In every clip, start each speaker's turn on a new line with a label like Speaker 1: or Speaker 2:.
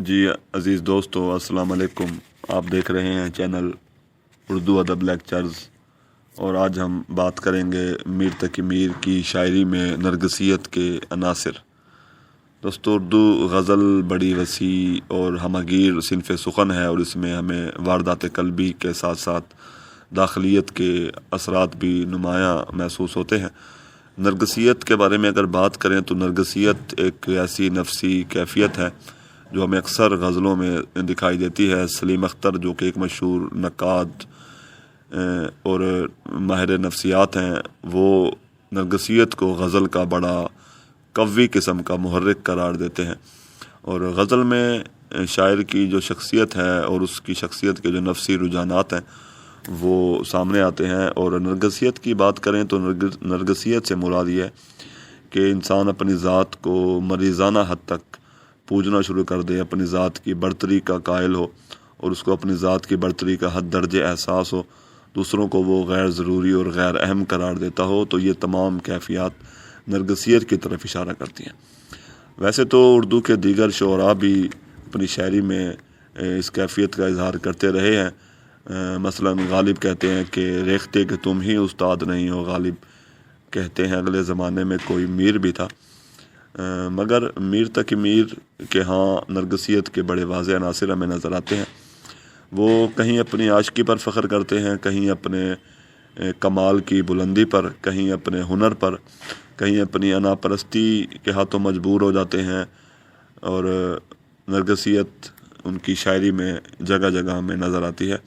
Speaker 1: جی عزیز دوستو، السلام علیکم۔ آپ دیکھ رہے ہیں چینل اردو ادب لیکچرز، اور آج ہم بات کریں گے میر تقی میر کی شاعری میں نرگسیت کے عناصر۔ دوستو، اردو غزل بڑی وسیع اور ہمگیر صنف سخن ہے، اور اس میں ہمیں واردات قلبی کے ساتھ ساتھ داخلیت کے اثرات بھی نمایاں محسوس ہوتے ہیں۔ نرگسیت کے بارے میں اگر بات کریں تو نرگسیت ایک ایسی نفسی کیفیت ہے جو ہمیں اکثر غزلوں میں دکھائی دیتی ہے۔ سلیم اختر، جو کہ ایک مشہور نقاد اور ماہر نفسیات ہیں، وہ نرگسیت کو غزل کا بڑا قوی قسم کا محرک قرار دیتے ہیں، اور غزل میں شاعر کی جو شخصیت ہے اور اس کی شخصیت کے جو نفسی رجحانات ہیں وہ سامنے آتے ہیں۔ اور نرگسیت کی بات کریں تو نرگسیت سے مراد یہ ہے کہ انسان اپنی ذات کو مریضانہ حد تک پوجنا شروع کر دے، اپنی ذات کی برتری کا قائل ہو، اور اس کو اپنی ذات کی برتری کا حد درجے احساس ہو، دوسروں کو وہ غیر ضروری اور غیر اہم قرار دیتا ہو۔ تو یہ تمام کیفیات نرگسیت کی طرف اشارہ کرتی ہیں۔ ویسے تو اردو کے دیگر شعراء بھی اپنی شاعری میں اس کیفیت کا اظہار کرتے رہے ہیں۔ مثلا غالب کہتے ہیں کہ ریختہ کہ تم ہی استاد نہیں ہو، غالب کہتے ہیں اگلے زمانے میں کوئی میر بھی تھا، مگر میر تقی میر کے ہاں نرگسیت کے بڑے واضح عناصر ہمیں نظر آتے ہیں۔ وہ کہیں اپنی عاشقی پر فخر کرتے ہیں، کہیں اپنے کمال کی بلندی پر، کہیں اپنے ہنر پر، کہیں اپنی انا پرستی کے ہاتھوں مجبور ہو جاتے ہیں، اور نرگسیت ان کی شاعری میں جگہ جگہ ہمیں نظر آتی ہے۔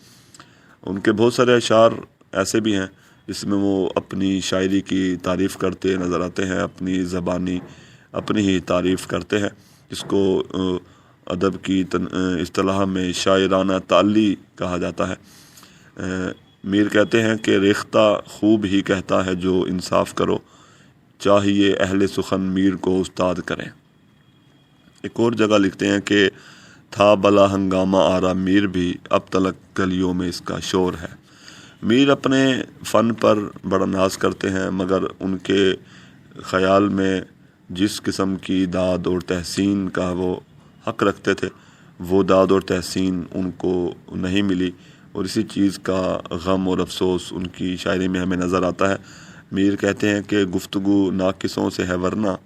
Speaker 1: ان کے بہت سارے اشعار ایسے بھی ہیں جس میں وہ اپنی شاعری کی تعریف کرتے نظر آتے ہیں، اپنی زبانی اپنی ہی تعریف کرتے ہیں، جس کو ادب کی اصطلاح میں شاعرانہ تعلی کہا جاتا ہے۔ میر کہتے ہیں کہ ریختہ خوب ہی کہتا ہے جو انصاف کرو، چاہیے اہل سخن میر کو استاد کریں۔ ایک اور جگہ لکھتے ہیں کہ تھا بلا ہنگامہ آرا میر بھی، اب تلک گلیوں میں اس کا شور ہے۔ میر اپنے فن پر بڑا ناز کرتے ہیں، مگر ان کے خیال میں جس قسم کی داد اور تحسین کا وہ حق رکھتے تھے، وہ داد اور تحسین ان کو نہیں ملی، اور اسی چیز کا غم اور افسوس ان کی شاعری میں ہمیں نظر آتا ہے۔ میر کہتے ہیں کہ گفتگو ناقصوں سے ہے، ورنہ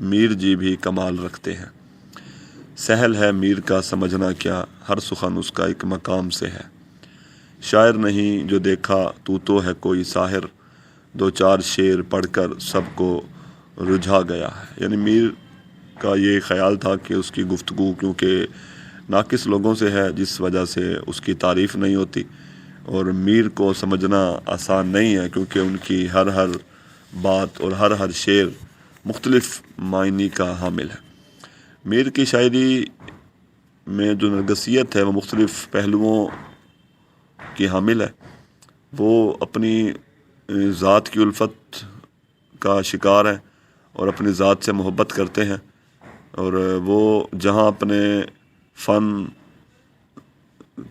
Speaker 1: میر جی بھی کمال رکھتے ہیں۔ سہل ہے میر کا سمجھنا کیا، ہر سخن اس کا ایک مقام سے ہے۔ شاعر نہیں جو دیکھا تو ہے کوئی ساحر، دو چار شعر پڑھ کر سب کو رجھا گیا ہے۔ یعنی میر کا یہ خیال تھا کہ اس کی گفتگو کیونکہ ناقص لوگوں سے ہے، جس وجہ سے اس کی تعریف نہیں ہوتی، اور میر کو سمجھنا آسان نہیں ہے کیونکہ ان کی ہر بات اور ہر شعر مختلف معنی کا حامل ہے۔ میر کی شاعری میں جو نرگسیت ہے وہ مختلف پہلوؤں کی حامل ہے۔ وہ اپنی ذات کی الفت کا شکار ہیں اور اپنی ذات سے محبت کرتے ہیں، اور وہ جہاں اپنے فن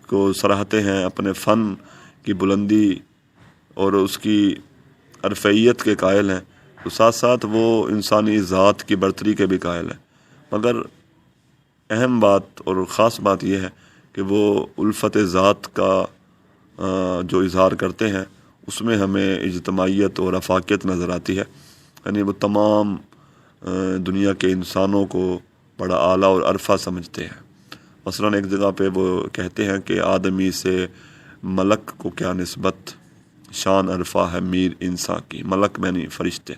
Speaker 1: کو سراہتے ہیں، اپنے فن کی بلندی اور اس کی عرفیت کے قائل ہیں، تو ساتھ ساتھ وہ انسانی ذات کی برتری کے بھی قائل ہیں۔ مگر اہم بات اور خاص بات یہ ہے کہ وہ الفت ذات کا جو اظہار کرتے ہیں اس میں ہمیں اجتماعیت اور رفاقیت نظر آتی ہے۔ یعنی وہ تمام دنیا کے انسانوں کو بڑا اعلیٰ اور عرفہ سمجھتے ہیں۔ مثلاً ایک جگہ پہ وہ کہتے ہیں کہ آدمی سے ملک کو کیا نسبت، شان عرفہ ہے میر انسان کی، ملک میں نہیں فرشتے۔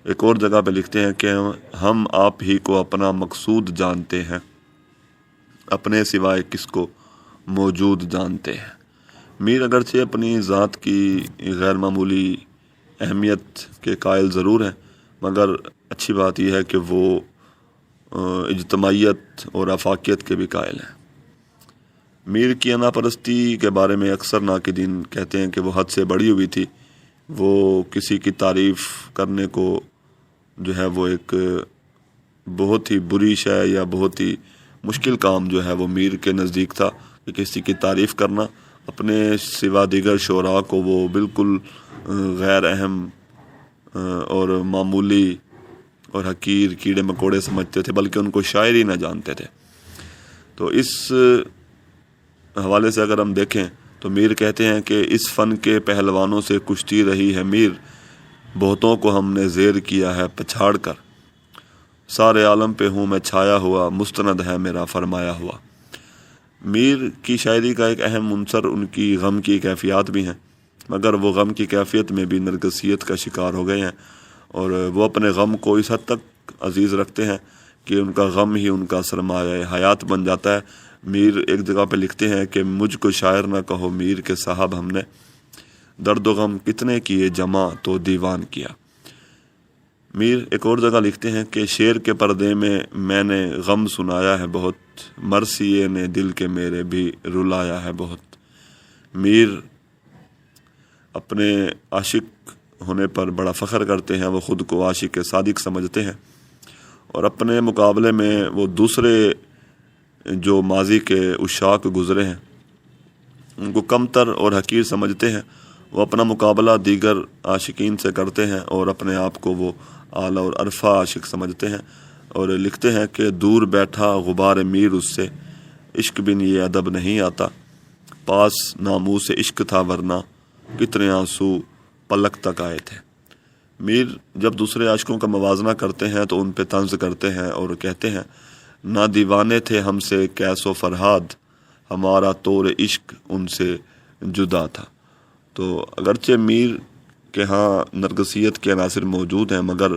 Speaker 1: ایک اور جگہ پہ لکھتے ہیں کہ ہم آپ ہی کو اپنا مقصود جانتے ہیں، اپنے سوائے کس کو موجود جانتے ہیں۔ میر اگرچہ اپنی ذات کی غیر معمولی اہمیت کے قائل ضرور ہیں، مگر اچھی بات یہ ہے کہ وہ اجتماعیت اور رفاقیت کے بھی قائل ہیں۔ میر کی انا پرستی کے بارے میں اکثر ناقدین کہتے ہیں کہ وہ حد سے بڑھی ہوئی تھی۔ وہ کسی کی تعریف کرنے کو جو ہے وہ ایک بہت ہی بری شے یا بہت ہی مشکل کام جو ہے وہ میر کے نزدیک تھا، کہ کسی کی تعریف کرنا، اپنے سوا دیگر شعراء کو وہ بالکل غیر اہم اور معمولی اور حقیر کیڑے مکوڑے سمجھتے تھے، بلکہ ان کو شاعر ہی نہ جانتے تھے۔ تو اس حوالے سے اگر ہم دیکھیں تو میر کہتے ہیں کہ اس فن کے پہلوانوں سے کشتی رہی ہے میر، بہتوں کو ہم نے زیر کیا ہے پچھاڑ کر، سارے عالم پہ ہوں میں چھایا ہوا، مستند ہے میرا فرمایا ہوا۔ میر کی شاعری کا ایک اہم عنصر ان کی غم کی کیفیات بھی ہیں، مگر وہ غم کی کیفیت میں بھی نرگسیت کا شکار ہو گئے ہیں، اور وہ اپنے غم کو اس حد تک عزیز رکھتے ہیں کہ ان کا غم ہی ان کا سرمایہ حیات بن جاتا ہے۔ میر ایک جگہ پہ لکھتے ہیں کہ مجھ کو شاعر نہ کہو میر کے صاحب، ہم نے درد و غم کتنے کیے جمع تو دیوان کیا۔ میر ایک اور جگہ لکھتے ہیں کہ شعر کے پردے میں نے غم سنایا ہے بہت، مرثیے نے دل کے میرے بھی رلایا ہے بہت۔ میر اپنے عاشق ہونے پر بڑا فخر کرتے ہیں، وہ خود کو عاشق صادق سمجھتے ہیں، اور اپنے مقابلے میں وہ دوسرے جو ماضی کے عشاق گزرے ہیں ان کو کمتر اور حقیر سمجھتے ہیں۔ وہ اپنا مقابلہ دیگر عاشقین سے کرتے ہیں اور اپنے آپ کو وہ اعلیٰ اور عرفہ عاشق سمجھتے ہیں، اور لکھتے ہیں کہ دور بیٹھا غبار میر اس سے، عشق بن یہ ادب نہیں آتا، پاس ناموس عشق تھا ورنہ کتنے آنسو پلک تک آئے تھے۔ میر جب دوسرے عاشقوں کا موازنہ کرتے ہیں تو ان پہ طنز کرتے ہیں اور کہتے ہیں نہ دیوانے تھے ہم سے کیس و فرہاد، ہمارا طور عشق ان سے جدا تھا۔ تو اگرچہ میر کے ہاں نرگسیت کے عناصر موجود ہیں، مگر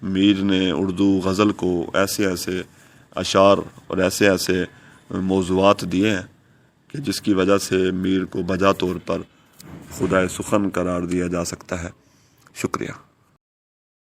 Speaker 1: میر نے اردو غزل کو ایسے ایسے اشعار اور ایسے ایسے موضوعات دیے ہیں کہ جس کی وجہ سے میر کو بجا طور پر خدائے سخن قرار دیا جا سکتا ہے۔ شکریہ۔